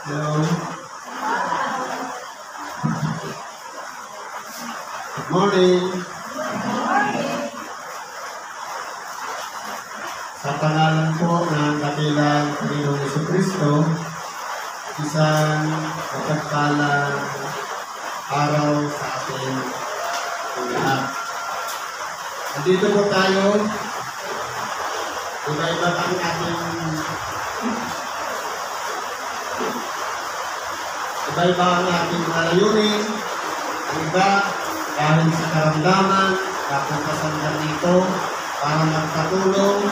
Hello. Good morning. Sa pangalan po ng dakilang Panginoong Jesucristo, isang mapagpalang araw sa ating lahat. Nandito po tayo, iba-iba ang ating mga layunin. Ang iba, dahil sa karamdaman, napunta sa lugar dito para magpatulong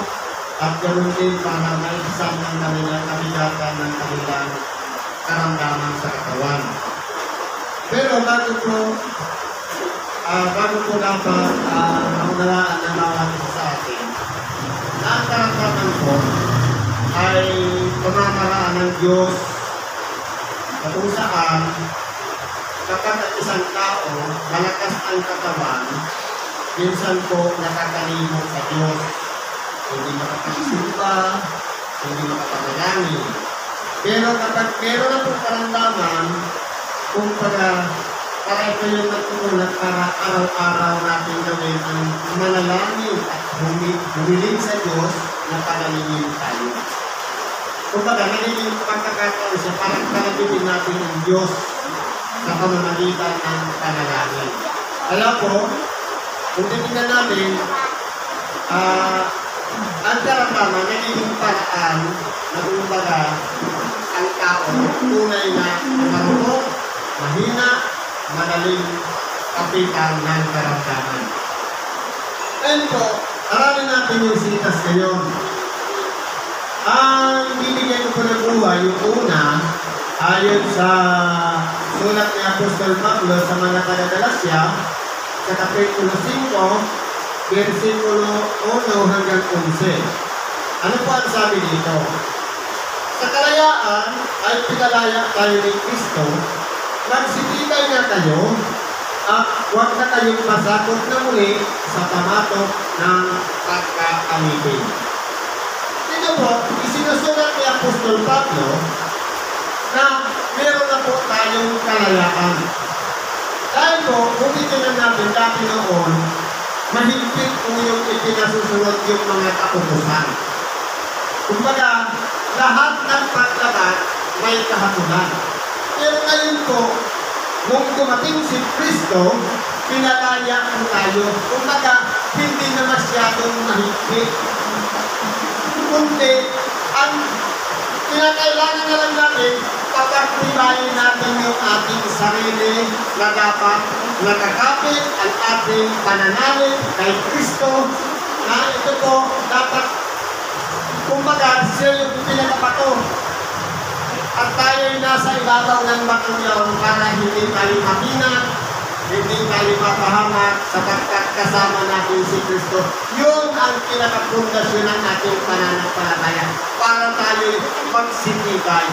at ganoon din para maisam ng kanilang kabigatan ng kanilang karamdaman sa katawan. Pero bago po dapat maunalaan na bawat isa sa atin, na ang karamdaman po ay pamamaraan ng Diyos kung saan kapag isang tao malakas ang katawan, minsan po nakakalimot sa Diyos. Hindi makapagsimba, hindi makapanalangin. Pero kapag meron na pong karamdaman, kung para ito yung nagtutulak para araw-araw natin gawin ang manalangin at humiling sa Diyos na pagalingin tayo. Kumbaga, nagiging pagkakataon siya parang palagipin natin ang Diyos sa pamamagitan ng panalangin. Kaya po, kung titignan natin, ang karamdaman, nagiging paraan na kumbaga ang tao, tunay na marunong, mahina, madaling kapitan ng karamdaman. Ngayon po, aralin natin yung sitas ngayon. Ang bibigyan ko ng buhay, yung una, ayon sa sulat ni Apostol Pablo sa mga taga-Galacia, sa Kapitulo 5, versikulo 1 hanggang 11. Ano po ang sabi dito? Sa kalayaan ay pinalaya tayo ni Kristo, magsibigay na kayo, at huwag na kayong masakot na muli sa pamatok ng pagkaalipin. Ito po, isinusulat ni Apostol Pablo na meron na po tayong kalayaan. Dahil po, kung itinan natin dati noon, mahigpit po yung ipinasusunod yung mga kautusan. Kumbaga, lahat ng paglabat may kahatulan. Pero ngayon po, nung dumating si Kristo, pinalaya po tayo. Kumbaga, hindi na masyadong mahigpit. Kundi, ang kinakailangan na lang natin, papagtibayin natin yung ating sarili na dapat nakakapit ang ating pananalig kay Kristo, na ito po dapat, kumbaga, siya yung pinakabato. At tayo'y nasa ibabaw ng batong yun para hindi tayo mahina, hindi tayo mapahamak sapagkat kasama natin si Kristo. Yun ang pinakapundasyon ng ating pananampalataya para tayo'y magsitibay.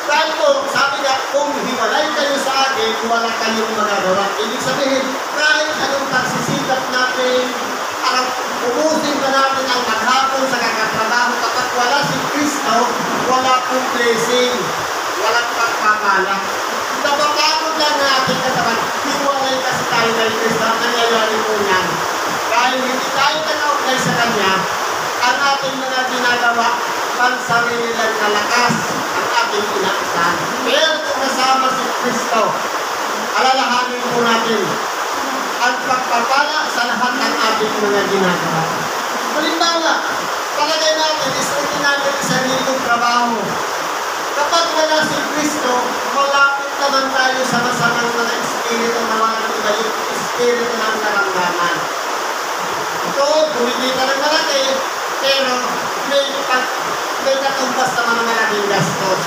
Dahil po, sabi nga, kung hiwalay kayo sa akin, wala kayong magagawa. Ibig sabihin, kahit anong pagsisikap natin, ubusin na natin ang maghapon sa kakatrabaho kapag wala si Kristo, wala pong blessing, walang pagpapala. Napapagod lang na ating katawan, hiwalay kasi tayo kay Kristo, ang nangyayari po niyan. Dahil hindi tayo nag-apply sa Kanya, ang ating mga ginagawa, pansarili lang na lakas ang ating inaasahan. Pero kung kasama si Kristo, alalahanin po natin ang pagpapala sa lahat ng ating mga ginagawa. Halimbawa, palagay natin, isutin natin sa nitong trabaho. Kapag wala si Kristo, malapit naman tayo sa masamang mga espiritu na walang iba yung espiritu ng karamdaman. Ito, kumikita ng malaki, pero may katumbas na mga malaking gastos.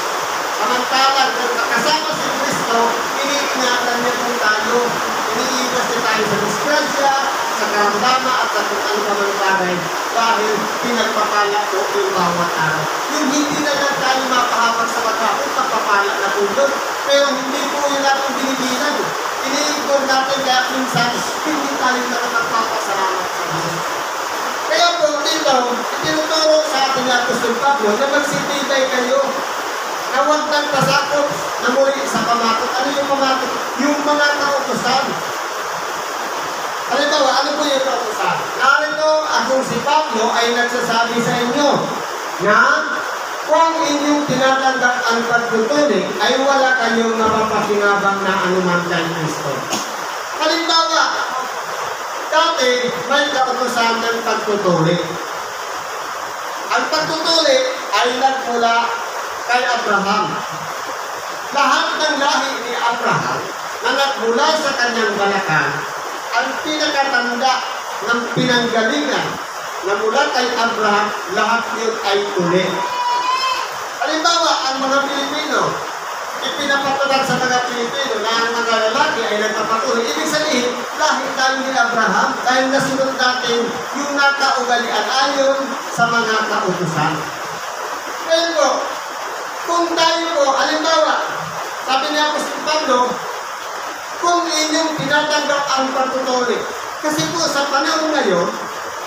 Samantalang, kung kasama si Kristo, iniingatan niya po tayo. Iniiwas niya tayo sa disgrasya, sa karamdama at sa kung ano naman bagay dahil pinagpapala po yung bawat araw. Yung hindi na lang tayo mapahamak sa maghapon, magpapala na tulog. Pero hindi po yun natin binibilang. Iniikon natin kaya minsan hindi tayo nakapagpapasalamat sa Diyos. Kaya po dito, itinuturo sa ating Apostol Pablo na magsitibay kayo, na huwag nang pasakot na muli sa pamakot. Ano yung pamakot? Yung mga kautusan. Halimbawa, ano po yung kautusan? Narito, akong si Pablo ay nagsasabi sa inyo na kung inyong tinatanggap ang pagtutuloy, ay wala kayong mapapakinabang na anuman kay Kristo. Halimbawa, dati may kautusan ng pagtutuloy. Ang pagtutuloy ay nagmula kay Abraham. Lahat ng lahi ni Abraham na nagmula sa kanyang balakang, ang pinakatanda ng pinanggalingan na mula kay Abraham, lahat yun ay tuli. Halimbawa, ang mga Pilipino, ipinapatulan sa mga Pilipino na ang mga lalaki ay nagpapatuloy. Ibig sabihin, lahi tayo ni Abraham dahil nasunod natin yung nakaugalian ayon sa mga kautusan. Ngayon po, kung tayo po, halimbawa, sabi niya po si Pablo, kung inyong tinatanggap ang pagtutuloy, kasi po sa panahon ngayon,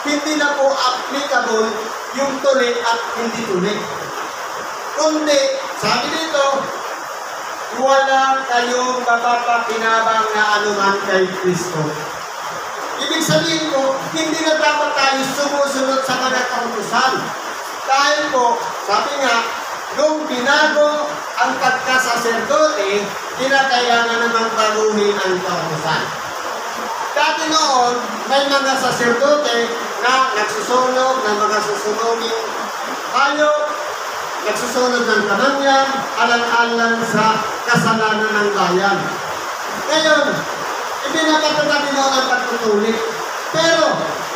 hindi na po applicable yung tuli at hindi tuli. Kundi, sabi dito, wala kayong mapapakinabang na anuman kay Kristo. Ibig sabihin po, hindi na dapat tayo sumusunod sa mga kautusan. Dahil po, sabi nga, nung binago ang pagkasaserdote, kinakailangan naman baguhin ang kautusan. Dati noon, may mga saserdote na nagsusunog ng mga susunoging hayop, nagsusunod ng kamangyan, alang-alang sa kasalanan ng bayan. Ngayon, ipinapatupad din noon ang pagtutuloy. Pero,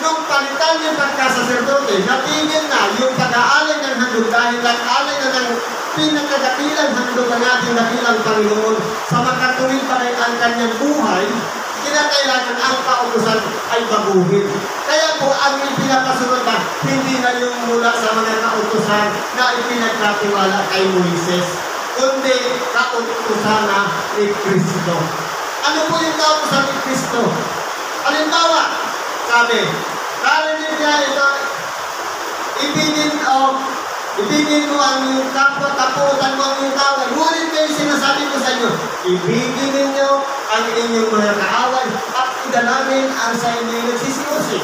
nung palitan yung pagkasaserdote, natigil na yung pag-aalay ng handog dahil nag-aalay na ng pinakadakilang handog ng ating dakilang Panginoon sa makatuwid pa rin ang kanyang buhay, kinakailangan ang kautusan ay baguhin. Kaya po, ang ipinapasunod na, hindi na yung mula sa mga kautusan na ipinagkatiwala kay Moises, kundi kautusan na ni Kristo. Ano po yung kautusan ni Kristo? Halimbawa, sabi, narinig niya ito, ibigin mo ang iyong kapwa, taputan mo ang iyong kaaway. Ngunit kayo sinasabi ko sa inyo, ibigin ninyo ang inyong mga kaaway at idalangin ang sa inyong nagsisiusi.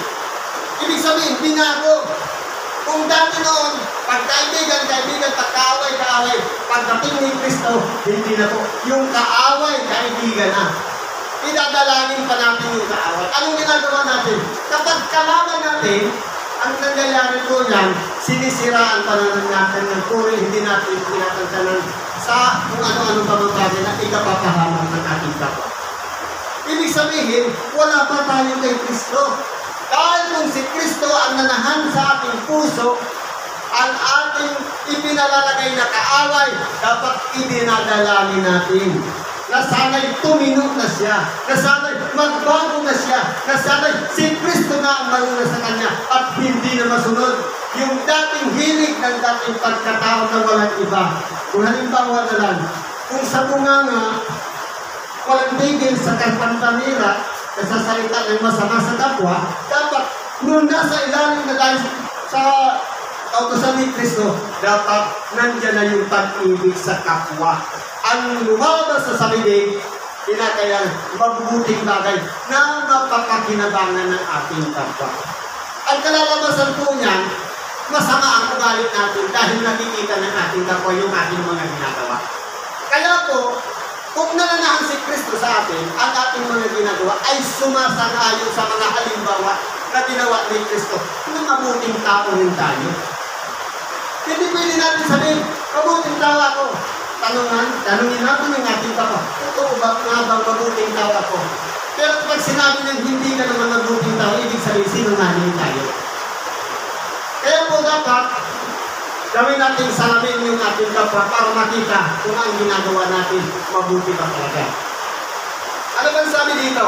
Ibig sabihin, binago. Kung dati noon, pagkaibigan, pagkaaway, pagdating ni Kristo, hindi na po. Yung kaaway, kaibigan na. Idadalangin pa natin yung kaaway. Anong ginagawa natin? Kapag kalaban natin, ang nangyayari po yan, sinisiraan pa naman natin ng puri, hindi natin pinatantanan sa kung ano-ano pa mga bagay na ikapapahamak ng ating kapwa. Ibig sabihin, wala pa tayo kay Kristo. Dahil kung si Kristo ang nanahan sa ating puso, ang ating ipinalalagay na kaaway, dapat idinadalangin natin. Nasanay tuminok na siya. Nasanay magbago na siya. Nasanay si Kristo na ang maluna sa kanya at hindi na masunod yung dating hilig ng dating pagkatao na walang iba. Kung halimbawa na lang, kung sa bunganga, walang tigil sa pantamira, kasasalita ng masama sa kapwa, dapat nung nasa ilalim na tayo sa kautusan ni Kristo, dapat nandiyan na yung pag-ibig sa kapwa. Ang lumabas sa salibig, kinakailangan mabubuting bagay na mapapakinabangan ng ating kapwa. Ang kalalabasan po niyan, masama ang ugali natin dahil nakikita ng ating kapwa yung ating mga ginagawa. Kaya po, kung nananahan si Kristo sa atin, ang ating mga ginagawa ay sumasang-ayon sa mga halimbawa na ginawa ni Kristo na mabuting tao rin tayo. Hindi pwede natin sabihin, mabuting tao ako. Tanungin natin yung ating kapwa, totoo ba nga bang mabuting tao ako? Pero pag sinabi niyang hindi ka naman mabuting tao, ibig sabihin, sinungaling tayo. Kaya po dapat, gawin natin salamin yung ating kapwa para makita kung ang ginagawa natin mabuti pa talaga. Ano bang sabi dito?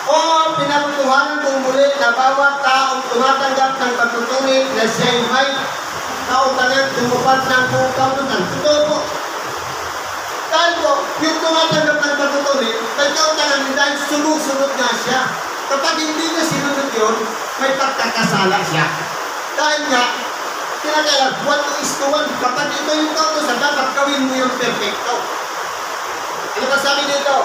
O pinatutuhanan kong muli na bawat taong tumatanggap ng pagtutunin na siya'y may kautangan tumupad ng buong kautusan. Totoo po. Dahil po, yung tumatanggap ng pagtutunin, may kautangan dahil sunod-sunod nga siya. Kapag hindi na sinunod yun, may pagkakasala siya. Dahil nga, kinakailan, 1:1. Kapag ito yung kautusan, perfecto. Ano ba sabi dito?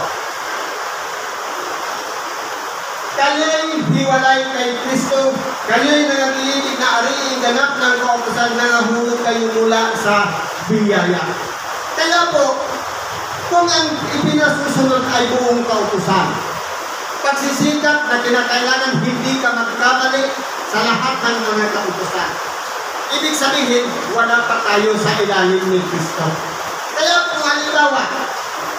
Kayo'y hiwalay kay Kristo, kayo'y nanganginig na ariing ganap ng kautusan na nahulog kayo mula sa biyaya. Kaya po, kung ang ipinasusunod ay buong kautusan, pagsisikap na kinakailangan hindi ka magkamali sa lahat ng mga kautusan. Ibig sabihin, wala pa tayo sa ilalim ni Kristo. Kaya kung halimbawa,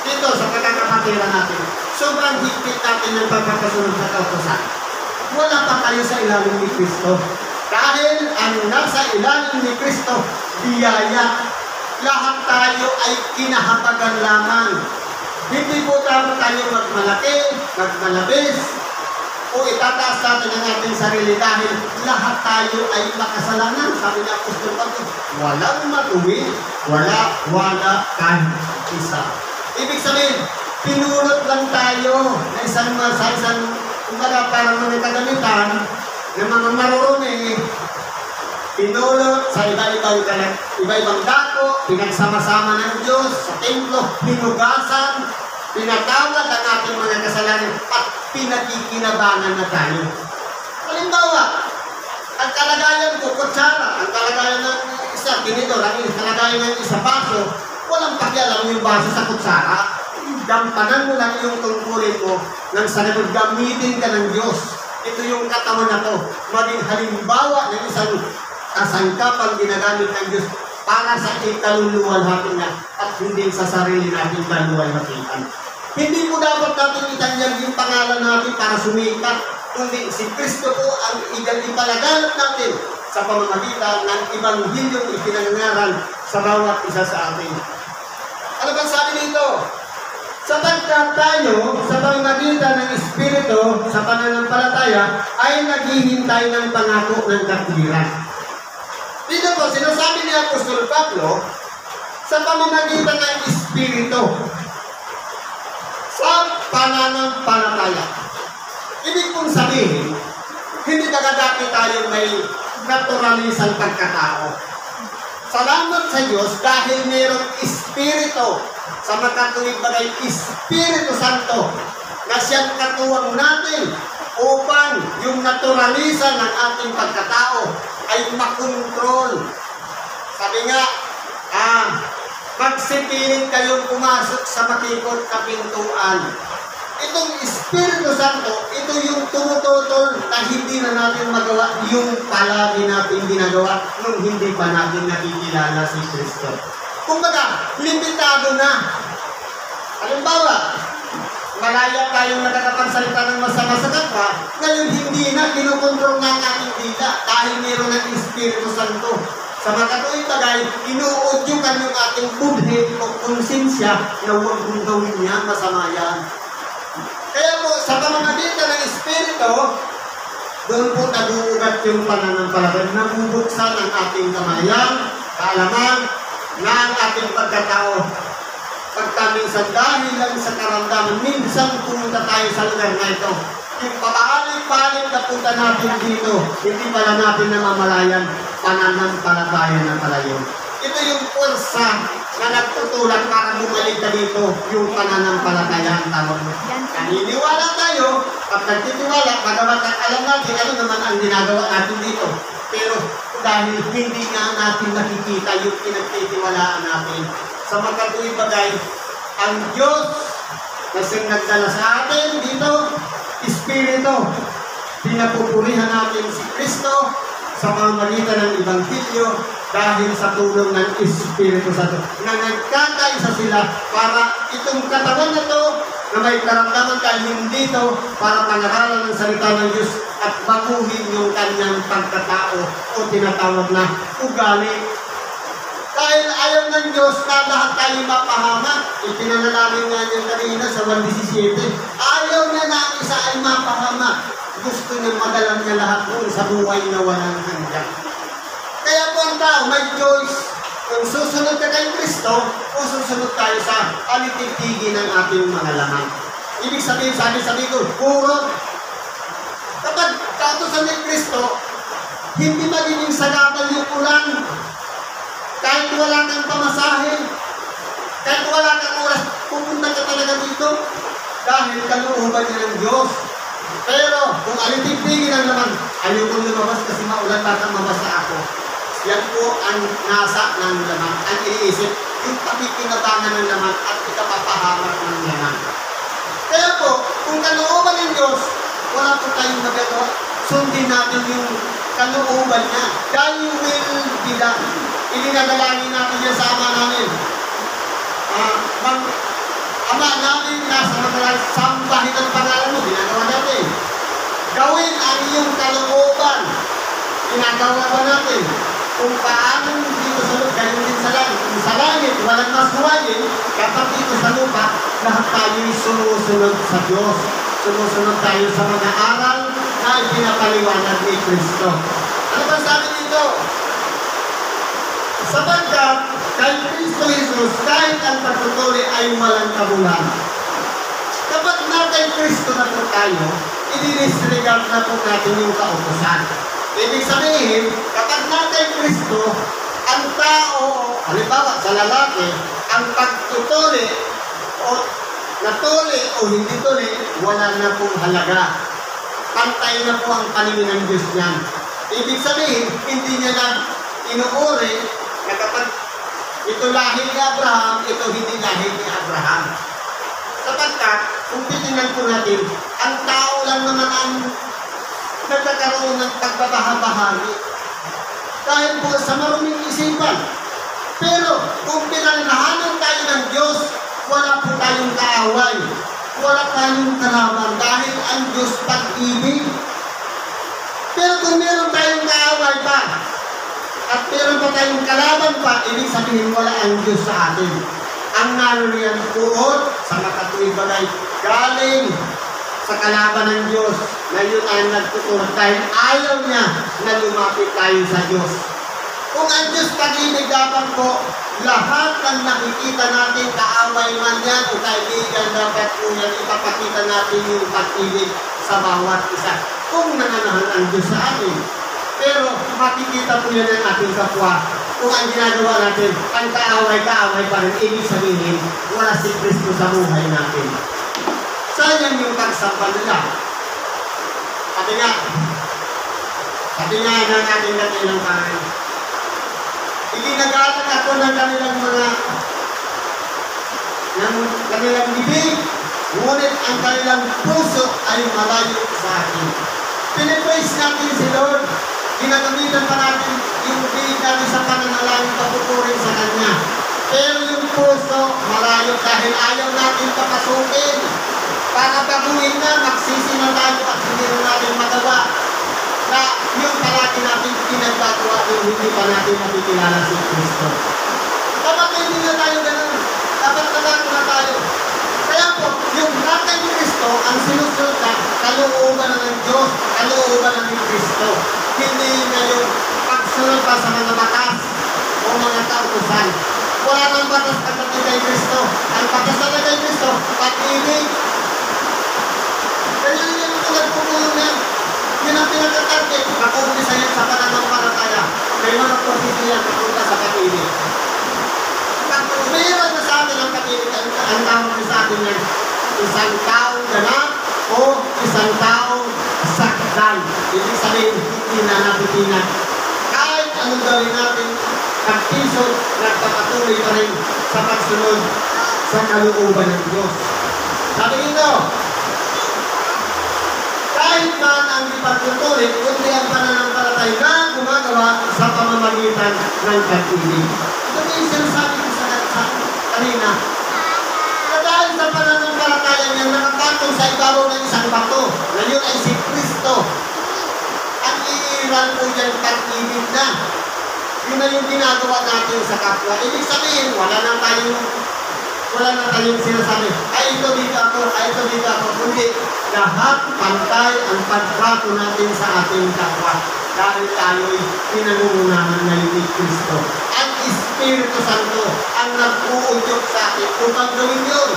dito sa pagkakapatira natin, sobrang higpit natin ng pagkakasunod sa kautusan. Wala pa tayo sa ilalim ni Kristo. Dahil ang nasa ilalim ni Kristo, biyaya. Lahat tayo ay kinahabagan lamang. Hindi po dapat tayo magmalaki, magmalabis, o itataas natin ang ating sarili dahil lahat tayo ay makasalanan. Sabi ni Apostol Pablo, walang matuwid, wala kahit isa. Ibig sabihin, pinulot lang tayo na isang kumbaga parang mga kagamitan ng mga maruruni, pinulot sa iba-ibang dako, pinagsama-sama ng Diyos sa templo, hinugasan, pinatawad ang ating mga kasalanan at pinakikinabangan na tayo. Halimbawa, ang kalagayan ko, kutsara, ang kalagayan ng isa, tinidor, ang kalagayan ng isa, baso, walang pakialam yung baso sa kutsara. Gampanan mo lang yung tungkulin mo nang sa gamitin ka ng Diyos. Ito yung katawan na to. Maging halimbawa ng isang kasangkapang ginagamit ng Diyos para sa ikaluluwalhati niya at hindi sa sarili natin kaluluwalhatian. Hindi po dapat natin itanyag yung pangalan natin para sumikat, kundi si Kristo po ang ipalaganap natin sa pamamagitan ng Ebanghilyong ipinangaral sa bawat isa sa atin. Ano bang sabi dito? Sapagkat tayo, sa pamamagitan ng Espiritu, sa pananampalataya, ay naghihintay ng pangako ng katwiran. Dito po, sinasabi ni Apostol Pablo, sa pamamagitan ng Espiritu, sa pananampalataya. Ibig kong sabihin, hindi dati tayo may naturalisang pagkatao. Salamat sa Diyos dahil mayroong Espiritu sa makatuwid bagay Espiritu Santo na siyang katuwang natin upang yung naturalisa ng ating pagkatao ay makontrol. Sabi nga, magsipiling kayong pumasok sa makikot na pintuan. Itong Espiritu Santo, ito yung tumututol na hindi na natin magawa yung palagi natin ginagawa nung hindi pa natin nakikilala si Kristo. Kumbaga, limitado na. Halimbawa, malaya tayong nakakapagsalita ng masama sa kapwa, ngayon hindi na kinukontrol ng ating dila dahil mayroon ng Espiritu Santo. Sa makatuwid bagay, inuudyukan yung ating budhe o konsensya na huwag kong gawin niya, masama yan. Kaya po, sa pamamagitan ng Espiritu, doon po naguugat yung pananampalataya, nabubuksan ang ating kamayan, kaalaman, na ang ating pagkatao. Pagkaminsan dahil lang sa karamdaman, minsan pumunta tayo sa lugar na ito. Yung pabalik-balik na punta natin dito, hindi pala natin namamalayan, pananampalataya na pala yun. Ito yung pulsa na nagtutulak para bumalik ka dito, yung pananampalataya ang tawag mo. Naniniwala tayo, pag nagtitiwala, magawa at alam natin ano naman ang ginagawa natin dito. Pero dahil hindi nga natin nakikita yung pinagtitiwalaan natin, sa magkatuwid bagay, ang Diyos na siyang nagdala sa atin dito, Espiritu, pinapupurihan natin si Kristo sa pamamagitan ng Ebanghelyo dahil sa tulong ng Espiritu Santo na nagkakaisa sila para itong katawan na to na may karamdaman tayo dito para pangaralan ng salita ng Diyos at baguhin yung kanyang pagkatao o tinatawag na ugali. Dahil ayaw ng Diyos na lahat tayo mapahamak. Ipinanalangin nga niya kanina sa 1:17. Ayaw niya na ang isa ay mapahamak. Gusto niya magalang niya lahat doon sa buhay na walang hanggan. Kaya po ang tao, may choice. Kung susunod ka kay Kristo o susunod tayo sa alitigtigin ng ating mga laman. Ibig sabihin, sabi ko, puro. Kapag kautusan ni Kristo, hindi magiging sagabal yung ulan. Kahit wala kang pamasahe, Kahit wala kang oras, pupunta ka talaga dito. Dahil kalooban niya ng Diyos. Pero kung alitigpigin ang laman, ayokong lumabas kasi maulan batang mabasa ako. Yan po ang nasa ng laman, ang iniisip, yung pakikinabangan ng laman at ikapapahamak ng laman. Kaya po, kung kalooban ng Diyos, wala po tayong magagawa. Sundin natin yung kalooban niya. Thy will be done. Ininadalangin natin yan sa Ama namin. Ama namin, nasa madalang sambahin ang pangalan mo, ginagawa natin. Gawin ang iyong kalooban. Ginagawa ba natin? Kung paano dito sa lupa, ganun din sa langit. Kung sa langit, walang mas buhayin, kapag dito sa lupa, lahat tayo'y sumusunod sa Diyos. Sumusunod tayo sa mga aral na pinapaliwanag ni Kristo. Ano ba sabi dito? Sapagkat kay Kristo Jesus, kahit ang pagtutuli ay walang kabulan. Kapag na kay Kristo na po tayo, i-disregard na po natin yung kautusan. Ibig sabihin, kapag na kay Kristo, ang tao, halimbawa sa lalaki, ang pagtutuli o natuli o hindi tuli, wala na pong halaga. Pantay na po ang paningin ng Diyos niyan. Ibig sabihin, hindi niya na inuuri na kapag ito lahi ni Abraham, ito hindi lahi ni Abraham. Sapagkat, kung titingnan po natin, ang tao lang naman ang nagkakaroon ng pagbabaha-bahagi. Dahil po sa maruming isipan. Pero, kung pinananahanan tayo ng Diyos, wala po tayong kaaway. Wala tayong kalaban dahil ang Diyos pag-ibig. Pero kung meron tayong kaaway pa, at meron pa tayong kalaban pa, ibig sabihin wala ang Diyos sa atin. Ang naririyan poon sa makatuwid bagay, galing sa kalaban ng Diyos na yun ay nagtutulog dahil ayaw niya na lumapit tayo sa Diyos. Kung ang Diyos pag-ibig dapat po, lahat ng nakikita natin, kaaway man yan o kaibigan, dapat po yan ipapakita natin yung pag-ibig sa bawat isa. Kung nananahan ang Diyos sa atin. Pero makikita po yan ang ating kapwa. Kung ang ginagawa natin, ang kaaway-kaaway pa rin, ibig sabihin, wala si Kristo sa buhay natin. Sayang yung pagsamba nila. Sabi nga ng ating dakilang Panginoon, iginagalang ako ng kanilang bibig, ngunit ang kanilang puso ay malayo sa akin. Pinipraise natin si Lord, ginagamitan pa natin yung bibig natin sa pananalangin papupurin sa Kanya. Pero yung puso, malayo dahil ayaw natin papasukin. Para baguhin na, magsisi na tayo at hindi natin magawa na yung palagi natin pinagagawa yung hindi pa natin makikilala si Kristo. Dapat hindi na tayo ganun. Dapat nagago na tayo. Kaya po, yung natin ni Kristo, ang sinusunod na kalooban na ng Diyos, kalooban na ni Kristo. Hindi na yung pagsunod pa sa mga batas o mga kautusan. Wala nang batas pagdating kay Kristo. Ang batas na kay Kristo, pag-ibig. Kaya yun yung nagpupulong yan. Yun ang pinagkatarget. Makumpisa yan sa pananampalataya. May mga propesya yan papunta sa pag-ibig. Pag meron na sa atin ang pag-ibig, ang tawag sa atin yan, isang taong ganap o isang taong sakdan. Ibig sabihin, hindi na napitinan. Kahit anong gawin natin, pag-isod, nagpapatuloy pa rin sa pagsunod sa kalooban ng Diyos. Sabi nito, kahit man ang ipagtutuloy, kundi ang pananampalatay na gumagawa sa pamamagitan ng pag-ibig. Ito po yung sinasabi ko sa kanina. Na dahil sa pananampalataya niya nakapatong sa ibabaw ng isang bato, na yun ay si Kristo. Ang iiran po dyan pag-ibig na. Yun na yung ginagawa natin sa kapwa. Ibig sabihin, wala na tayong sinasabi, ay ito dito ako, ay ito dito ako. Kundi lahat pantay ang pagtrato natin sa ating kapwa. Dahil tayo'y pinangungunahan ngayon ni Kristo. Ang Espiritu Santo ang nag-uudyok sa atin kung gawin yun.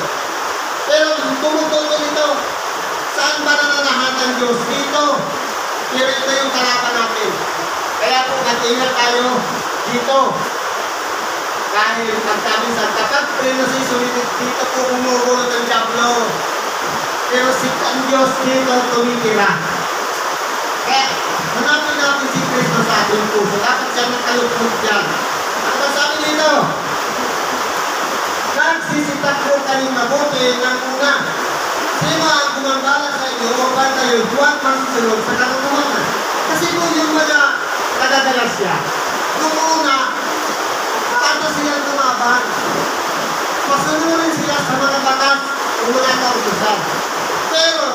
Pero tumutulong ito. Saan ba nananahan ng Diyos? Dito. Pero ito yung kalaban natin. Kaya kung nag-ingat tayo dito. Dahil pagkaminsan, kapag rin na si Sulitit dito po umulot ng Diablo. Pero ang Diyos dito tumitira. Kaya, hanapin natin si Kristo sa ating puso. Dapat siya nagkalugtog dyan. At ang sabi dito, nagsisitakbo kaning mabuti ng una. Sino ang gumambala sa inyo upang kayo huwag magsunod sa katotohanan? Kasi po yung mga kadadalasya, nung una, paano silang lumaban? Masunurin sila sa mga batas o mga kautusan. Pero,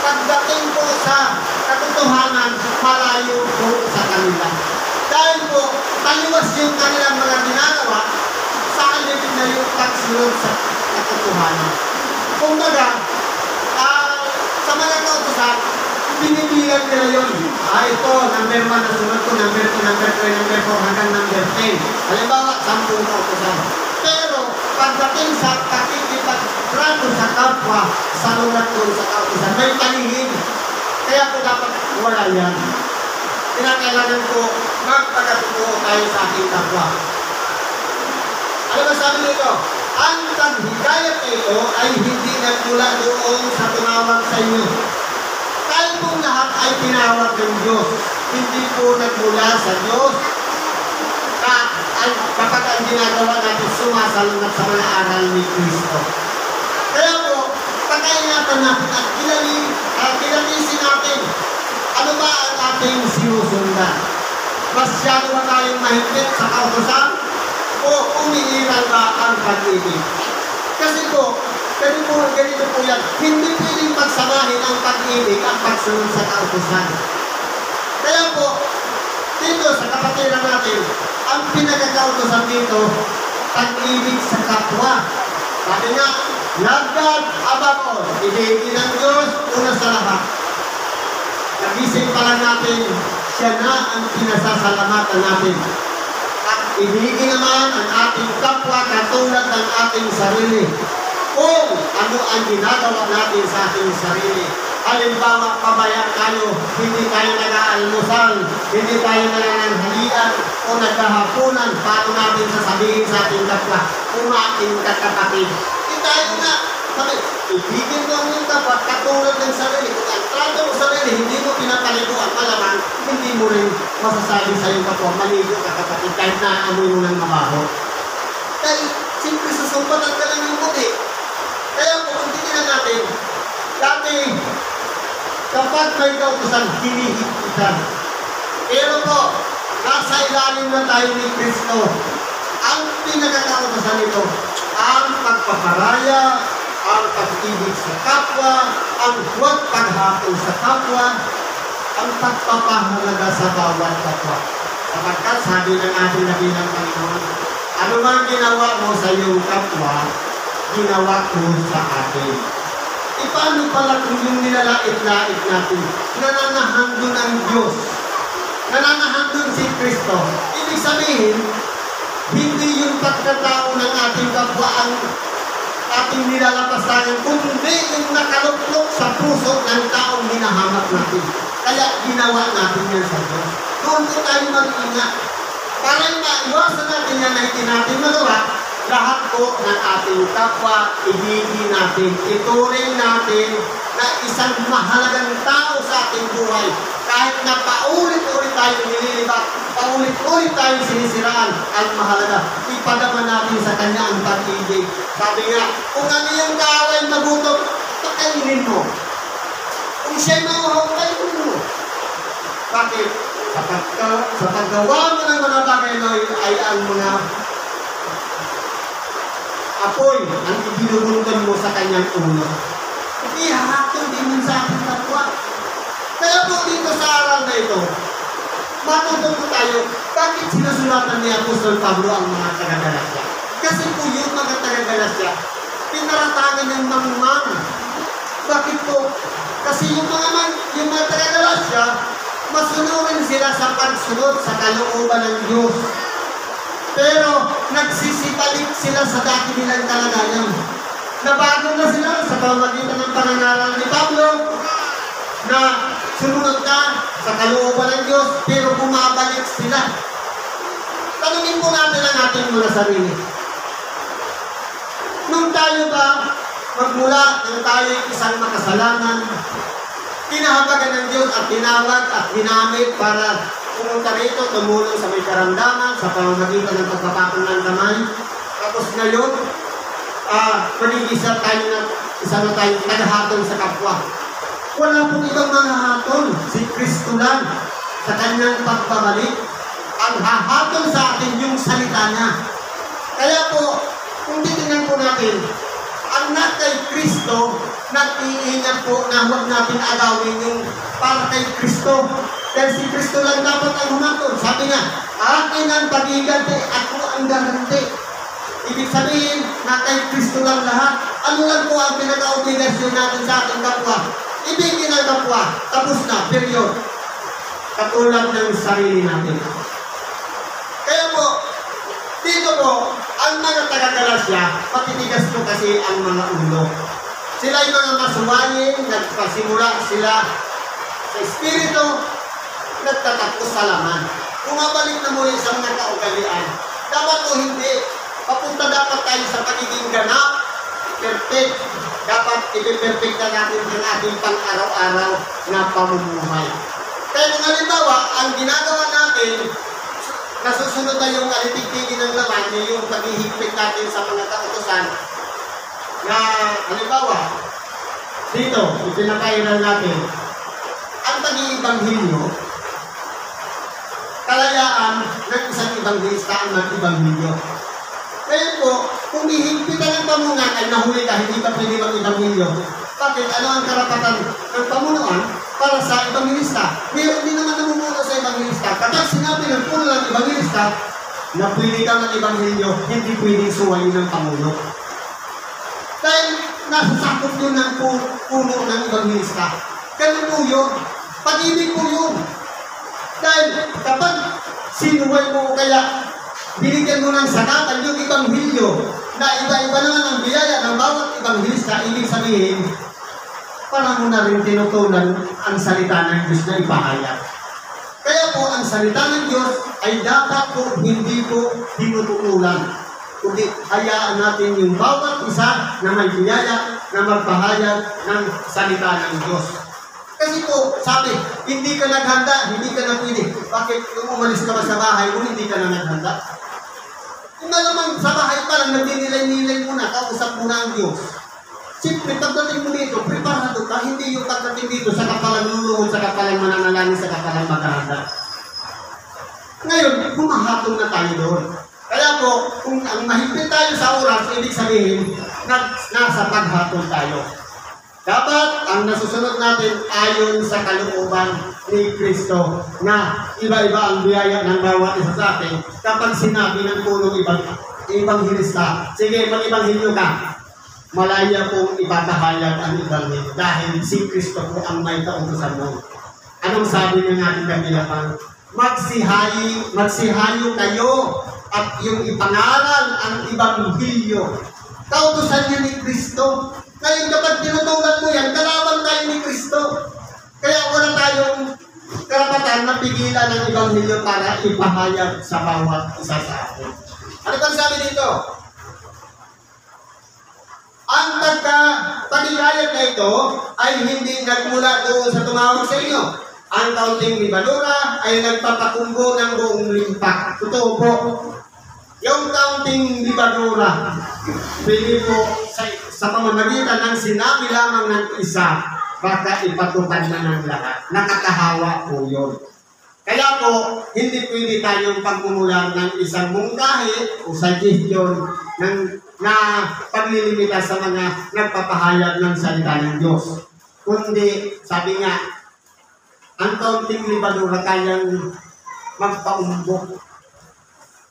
pagdating po sa katotohanan, malayo po sa kanila. Dahil po, taliwas yung kanilang mga ginagawa sa alipin na yung pagsunod sa katotohanan. Kumbaga, sa mga kautusan, pinipilan nila yun. Ito, number 1 na sunod ko, number 2, number 3, number 4, hanggang number 10. Halimbawa, 10 kautusan. Pero, pagdating sa pakikipagtrato sa kapwa, sa lulat ko sa kautusan, may palihig. Kaya po dapat wala yan. Kinakailangan ko magpagkatutuo tayo sa ating kapwa. Ano ba sabi nito? Ang paghigayat ito ay hindi nagmula doon sa tumawag sa inyo. Tayo pong lahat ay tinawag ng Diyos. Hindi po nagmula sa Diyos. Kapag ang ginagawa natin sumasalungat sa mga aral ni Kristo. Kaya po, pagkaingatan natin at kilalisin natin ano ba ang ating sinusundan. Masyado ba tayong mahigpit sa kautusan? O umiiral ba ang pag-ibig? Kasi po, ganito po yan, hindi pwedeng pagsamahin ang pag-ibig ang pagsunod sa kautusan. Kaya po, dito sa kapatiran natin, ang pinagkakautusan dito, pag-ibig sa kapwa. Sabi nga, love God above all. Ibigin ng Diyos una sa lahat. Nagising pa lang natin, siya na ang pinasasalamatan natin. At ibigin naman ang ating kapwa katulad ng ating sarili. Kung ano ang ginagawa natin sa ating sarili. Halimbawa, pabaya tayo, hindi tayo nag-aalmusal, hindi tayo nananghalian o naghahapunan, paano natin sasabihin sa ating kapwa, kung ating kakapatid. Tayo nga, sabi, ibigin mo ang iyong kapwa katulad ng sarili. Kung ang trato mo sarili, hindi mo pinapaliguan, malamang, hindi mo rin masasabi sa iyong kapwa, maligo ka kapatid, kahit naamoy mo ng mabaho. Dahil, simple susumpatan ka lang yung puti. Kaya kung tingnan natin, dati, kapag may kautusan, hinihigpitan. Pero po, nasa ilalim na tayo ni Kristo. Ang pinagkakautusan nito, ang pagpaparaya, ang pag-ibig sa kapwa, ang huwag paghapon sa kapwa, ang pagpapahalaga sa bawat kapwa. Sapagkat sabi ng ating nabilang Panginoon, ano man ginawa mo sa iyong kapwa, ginawa ko sa atin. Paano pala kung yung nilalait-lait natin, nananahandon ang Diyos, nananahandon si Kristo? Ibig sabihin, hindi yung pagkatao ng ating kapwa ang ating nilalapasayan, kundi yung nakaluklok sa puso ng taong hinahanap natin. Kaya ginawa natin yan sa Diyos. Doon po tayo mag-ingat. Para maiwasan natin yan na hindi natin magawa, lahat po ng ating kapwa, ibigin natin, ituring natin na isang mahalagang tao sa ating buhay. Kahit na paulit-ulit tayo nililibat, paulit-ulit tayo sinisiraan, ang mahalaga, ipadama natin sa Kanya ang pag-ibig. Sabi nga, kung ano yung kaaway magutom, pakainin mo. Kung siya'y mauhaw, kainin mo. Bakit? Sa paggawa mo ng mga bagay na ay ang mga apoy ang ibinubuntan mo sa kanyang ulo. Ihahatong din mo sa ating kapwa. Kaya po dito sa aral na ito, matututo tayo, bakit sinusulatan ni Apostol Pablo ang mga taga-Galasya? Kasi po yung mga taga-Galasya, pinaratangan ng mangmang. Bakit po? Kasi yung mga taga-Galasya, masunurin sila sa pagsunod sa kalooban ng Diyos. Pero nagsisibalik sila sa dati nilang kalagayan. Nabago na sila sa pamagitan ng pananaral ni Pablo na sumunod na sa kalooban ng Diyos, pero bumabalik sila. Tanungin po natin ang ating mga sarili. Nung tayo ba, magmula nang tayo isang makasalanan, tinahabagan ng Diyos at tinawag at ginamit para pumunta rito, tumulong sa may karamdaman, sa pamamagitan ng pagpapakon ng kamay. Tapos ngayon, manigisa tayo na isa na tayong naghahatol sa kapwa. Wala pong ibang manghahatol. Si Kristo lang sa kanyang pagbabalik. Ang hahatol sa atin yung salita niya. Kaya po, kung titingnan po natin, ang kay Kristo, nag-iingat po na huwag natin agawin yung para kay Kristo. Dahil si Kristo lang dapat ang humatol. Sabi nga, akin ang pagiganti, ako ang garanti. Ibig sabihin, na kay Kristo lang lahat. Ano lang po ang pinaka-obligasyon natin sa ating kapwa? Ibigin ang kapwa. Tapos na, period. Katulad ng sarili natin. Kaya po, dito po, ang mga taga-Galasya, matitigas po kasi ang mga ulo. Sila yung mga masuwayin, nagpasimula sila sa Espiritu, nagtatapos sa laman. Bumabalik na muli sa mga kaugalian. Dapat o hindi, papunta dapat tayo sa pagiging ganap, perfect. Dapat ipiperfect na natin ang ating pang-araw-araw na pamumuhay. Kaya kung halimbawa, ang ginagawa natin, nasusunod na yung alitigtigin ng laman, yung paghihigpit natin sa mga kautusan, na halimbawa, dito, ipinakairal natin, ang pag-iibanghilyo, kalayaan ng isang ibanghelista ang mag-ibanghilyo. Kaya po, kung ihigpitan ng pamunan ay nahuli ka, hindi ka pwede mag-ibanghilyo. Bakit? Ano ang karapatan ng pamunuan para sa ibanghelista? Hindi naman namumuno sa ibanghelista. Kapag sinabi ng puno ng ibanghelista na pwede ka mag-ibanghilyo, hindi pwedeng suwayin ng pamuno. Dahil nasasakot yun ng puno ng ibanghelista. Ganun po yun. Pag-ibig po yun. Dahil kapag sinuway mo kaya binigyan mo ng sakatan yung ibanghilyo na iba-iba naman ang biyaya ng bawat ibanghelista, ibig sabihin, parang mo na rin tinutunan ang salita ng Diyos na ipahayag. Kaya po, ang salita ng Diyos ay dapat po hindi po tinutulan. Kundi hayaan natin yung bawat isa na may biyaya na magpahayag ng salita ng Diyos. Kasi po, sabi, hindi ka naghanda, hindi ka na pwede. Bakit kung umalis ka ba sa bahay mo, hindi ka na naghanda? Kung naman sa bahay pa lang, nagdinilay-nilay muna, kausap muna ang Diyos. Siyempre, pagdating mo dito, preparado ka, hindi yung pagdating dito sa kapalang luluhod, sa kapalang mananalangin, sa kapalang maghahanda. Ngayon, humahatong na tayo doon. Kaya po, kung ang mahigpit tayo sa oras, ibig sabihin, nasa paghatong tayo. Dapat ang nasusunod natin ayon sa kalooban ni Kristo na iba-iba ang biyaya ng bawat isa sa atin. Kapag sinabi ng punong ibanghelista, sige, mag-ibanghilyo ka, malaya pong ipapahayag ang ibanghilyo dahil si Kristo po ang may kautusan mo. Anong sabi ng ating kabilapan? Magsihayo kayo at yung ipangaral ang ibanghilyo. Kautusan niya ni Kristo. Ngayon kapag tinutulan mo yan, kalaban tayo ni Kristo. Kaya wala tayong karapatan na pigilan ng ibanghilyo para ipahayag sa bawat isa sa atin. Ano bang sabi dito? Ang pagkapagihayag na ito ay hindi nagmula doon sa tumawag sa inyo. Ang kaunting libadura ay nagpapakumbo ng buong limpak. Totoo po. Yung kaunting libadura, pwede po sa pamamagitan ng sinabi lamang ng isa, baka ipatupad na ng lahat. Nakakahawa po yun. Kaya po, hindi pwede tayong pagmumulan ng isang mungkahi o suggestion na paglilimita sa mga nagpapahayag ng salita ng Diyos. Kundi, sabi nga, ang kaunting libadura kayang magpaumbok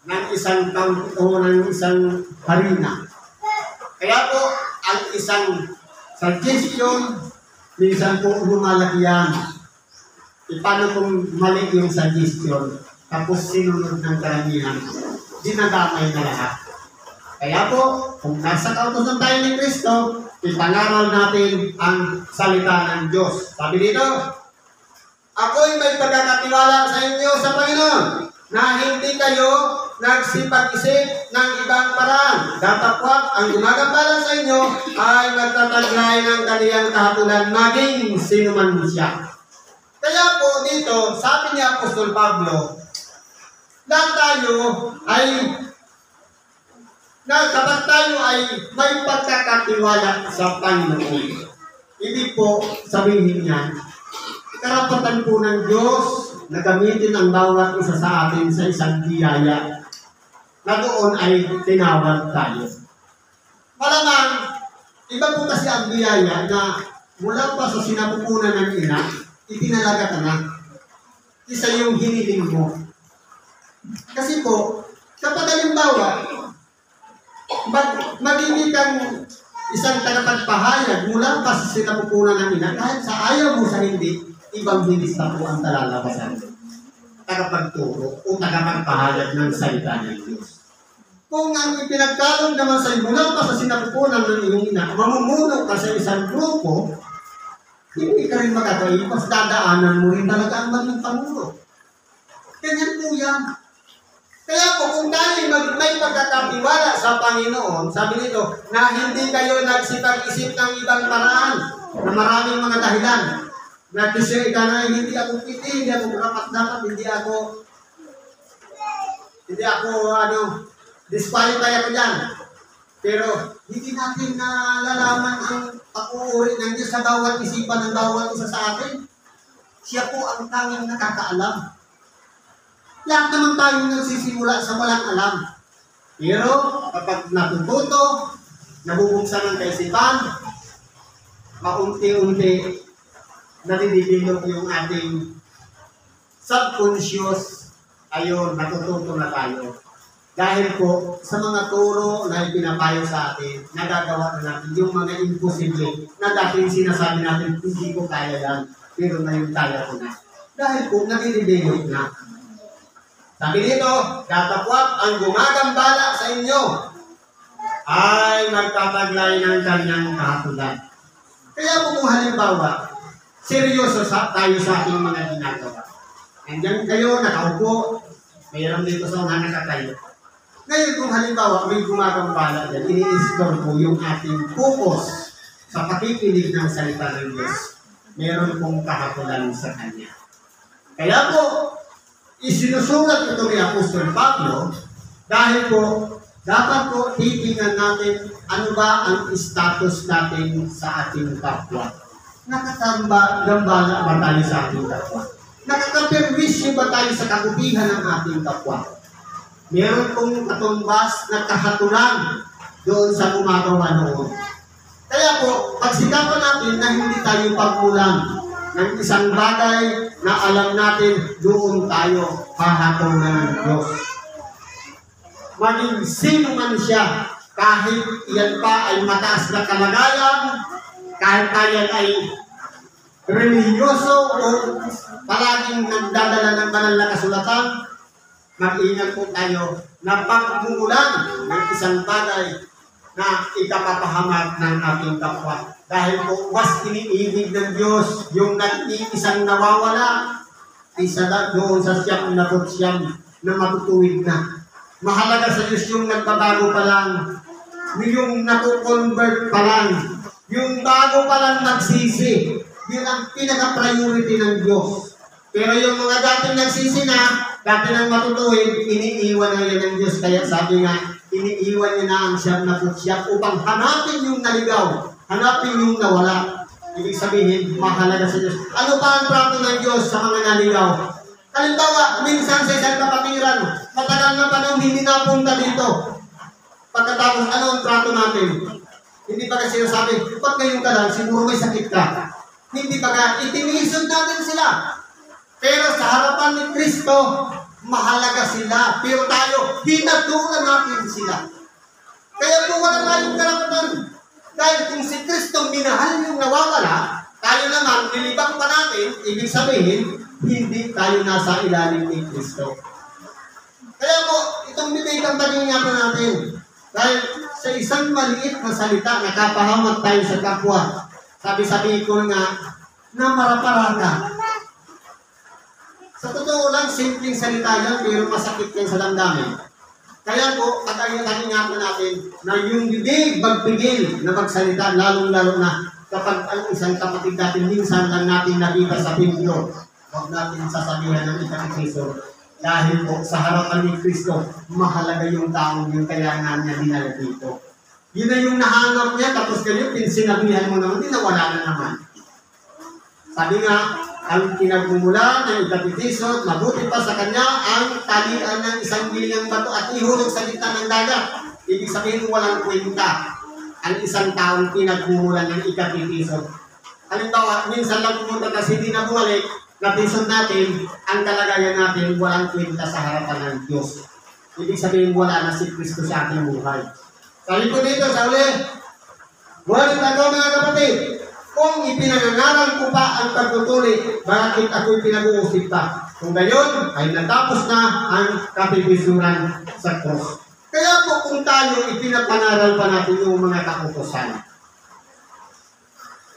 ng isang taon o ng isang harina. Kaya po, ang isang suggestion, minsan po lumalaki yan. Paano kung mali yung suggestion, tapos sinunod ng karamihan, dinadamay na lahat. Kaya po, kung nasa kautusan tayo ni Kristo, ipangaral natin ang salita ng Diyos. Sabi dito, ako'y may pagkakatiwala sa inyo sa Panginoon, na hindi kayo nagsipag-isip ng ibang paraan. Datapwat ang gumagambala sa inyo ay magtataglay ng kaniyang kahatulan maging sinuman siya. Kaya po dito, sabi ni Apostol Pablo, lahat tayo ay kapag tayo ay may pagkakatiwala sa Panginoon. Ibig po sabihin niyan, karapatan po ng Diyos na gamitin ang bawat isa sa atin sa isang biyaya na doon ay tinawag tayo. Malamang, iba po kasi ang biyaya na mula pa sa sinapupunan ng ina, itinalaga ka na. Isa yung hiniling mo. Kasi po, kapag halimbawa, magiging kang isang tagapagpahayag mula pa sa sinapupunan ng ina, kahit sa ayaw mo sa hindi, ibang bilis na po ang talalabasan. Tagapagturo o tagapagpahayag ng salita ng Diyos. Kung ang ipinagkalong naman sa mula pa sa sinapupunan ng iyong ina, mamumuno ka sa isang grupo, hindi ka rin makakaipas, dadaanan mo rin talaga ang maging pangulo. Ganyan po yan. Kaya po, kung tayo may pagkakatiwala sa Panginoon, sabi nito, na hindi kayo nagsipag-isip ng ibang paraan, na maraming mga dahilan, na kasi ka na, hindi ako piti, hindi ako dapat, hindi ako, disqualify ako dyan. Pero, hindi natin nalalaman ang pag-uuri ng Diyos sa bawat isipan ng bawat isa sa atin. Siya po ang tanging nakakaalam. Lahat naman tayo nagsisimula sa walang alam. Pero, kapag natututo, nabubuksan ng kaisipan, maunti-unti, nadidevelop yung ating subconscious, ayun, natututo na tayo. Dahil po, sa mga turo na ipinapayo sa atin, nagagawa na natin yung mga imposible na dating sinasabi natin, hindi ko kaya yan, pero ngayon kaya ko na. Dahil po, nadidevelop na. Sabi dito, datapwat ang gumagambala sa inyo ay magtataglay ng kanyang kahatulan. Kaya po kung halimbawa, seryoso tayo sa ating mga ginagawa. Nandiyan kayo, nakaupo, mayroon dito sa mga nakatayo. Ngayon kung halimbawa may gumagambala dyan, ini-store po yung ating focus sa pakikinig ng salita ng Diyos. Meron pong kahatulan sa Kanya. Kaya po, isinusulat ito ni Apostol Pablo dahil po, dapat po titingnan natin ano ba ang status natin sa ating kapwa. Nakakagambala ba tayo sa ating kapwa? Nakakaperwisyo ba tayo sa kabutihan ng ating kapwa? Meron pong katumbas na kahatulan doon sa gumagawa noon. Kaya po, pagsikapan natin na hindi tayo pagmulan ng isang bagay na alam natin doon tayo hahatulan ng Diyos. Maging sino man siya, kahit iyan pa ay mataas na kalagayan, kahit tayo ay religyoso o palaging nagdadala ng banal na kasulatan, mag-ingat po tayo na pagmumulan ng isang bagay na ikapapahamak ng ating kapwa. Dahil po, mas iniibig ng Diyos yung nag-iisang nawawala, isa na doon sa siyam na matutuwid na. Mahalaga sa Diyos yung nagbabago pa lang, yung nakukonvert pa lang, yung bago pa lang nagsisi. Yun ang pinaka-priority ng Diyos. Pero yung mga dating nagsisi na, dati nang matutuwid, iniiwan na yan ng Diyos. Kaya sabi nga, iniiwan niya na ang siyam na upang hanapin yung naligaw, hanapin yung nawala. Ibig sabihin, mahalaga sa Diyos. Ano pa ang trato ng Diyos sa mga naligaw? Halimbawa, minsan sa isang kapatiran, matagal na panahon hindi napunta dito. Pagkatapos, ano ang trato natin? Hindi pa kasi sinasabi, ba't ngayon ka lang, siguro may sakit ka. Hindi pa ka, itinisod natin sila. Pero sa harapan ni Kristo, mahalaga sila. Pero tayo, hinatulan natin sila. Kaya po wala tayong karapatan. Dahil kung si Kristo minahal yung nawawala, tayo naman, nilibang pa natin, ibig sabihin, hindi tayo nasa ilalim ni Kristo. Kaya po, itong bibigyan pag-ingatan natin. Dahil sa isang maliit na salita, nakapahamak tayo sa kapwa. Sabi-sabi ko nga, na maraparaka. Sa totoo lang, simpleng salita yan, pero masakit yan sa damdamin. Kaya po, pag-ingatan po natin na yung bibig magpigil na magsalita, lalong-lalo na kapag ang isang kapatid natin minsan lang natin nakita sa templo, huwag natin sasabihan ng ikatikiso. Dahil po sa harapan ni Kristo, mahalaga yung taong yun, kaya nga niya dinala dito. Yun na yung nahanap niya, tapos kayo, sinabihan mo naman, nawala na naman. Sabi nga, ang pinagmumula ng ikatikiso, mabuti pa sa kanya ang talian ng isang bilingang bato at ihulog sa gitna ng dagat. Ibig sabihin, walang kwenta ang isang taong pinagmumula ng ikatikiso. Halimbawa, minsan lang pumunta kasi hindi na bumalik, napisod natin, ang kalagayan natin, walang kwenta sa harapan ng Diyos. Ibig sabihin, wala na si Kristo sa ating buhay. Sabi ko dito, sa uli, ngunit ako mga kapatid, kung ipinangangaral ko pa ang pagtutuli, bakit ako'y pinag-uusip pa? Kung gayon, ay natapos na ang kapipisuran sa cross. Kaya po kung tayo ipinapangaral pa natin yung mga kautusan,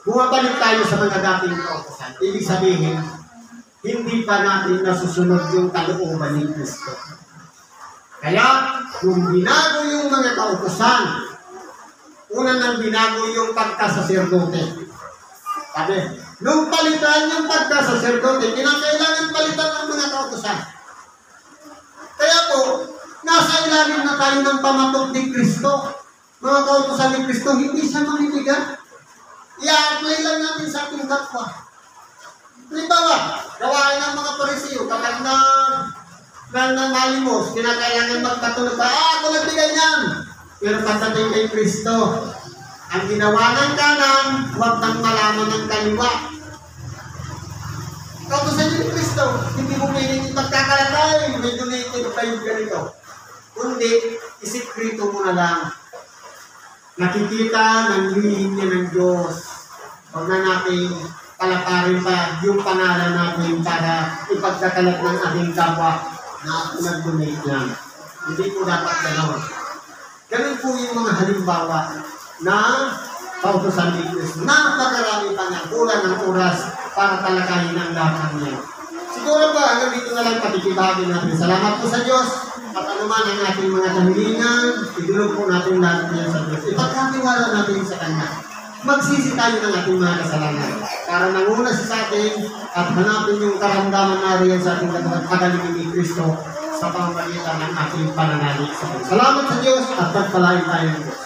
bumabalik tayo sa mga dating kautusan, ibig sabihin, hindi pa natin nasusunod yung kalooban ni Kristo. Kaya, kung binago yung mga kautusan, una nang binago yung pagkasaserdote. Sabi, nung palitan yung pagkasaserdote, kinakailangan palitan ng mga kautusan. Kaya po, nasa ilalim na tayo ng pamatok ni Kristo. Mga kautusan ni Kristo, hindi siya mamimigat. I-apply lang natin sa ating kapwa. Halimbawa, gawain ng mga Pariseo, kapag malimos, kinakailangan magpatulog pa, ako nagbigay niyan. Pero pagdating kay Kristo, ang ginawa ng kanan, huwag nang malaman ng kaliwa. Kautusan niyo ni Kristo, hindi mo pwedeng ipagkakalatay, may donated pa yung ganito. Kundi, isikreto mo na lang. Nakikita ng lihim niya ng Diyos. Huwag na natin palaparin pa yung pangalan natin para ipagkakalat ng ating kapwa na nag-donate lang. Hindi po dapat gano'n. Ganun po yung mga halimbawa na kautusan ni Kristo. Napakarami pa nga, kulang ng oras para talakayin ang lahat niya. Siguro ba, hanggang dito na lang patikibahagi natin. Salamat po sa Diyos at anuman ang ating mga kahilingan, idulog po natin lahat niya sa Diyos. Ipagkatiwala natin sa Kanya. Magsisi tayo ng ating mga kasalanan para nanguna siya sa atin at hanapin yung karamdaman na riyan sa ating kagalingin ni Kristo sa pamamagitan ng ating pananalig sa Diyos. Salamat sa Diyos at pagpalain tayo ng Diyos.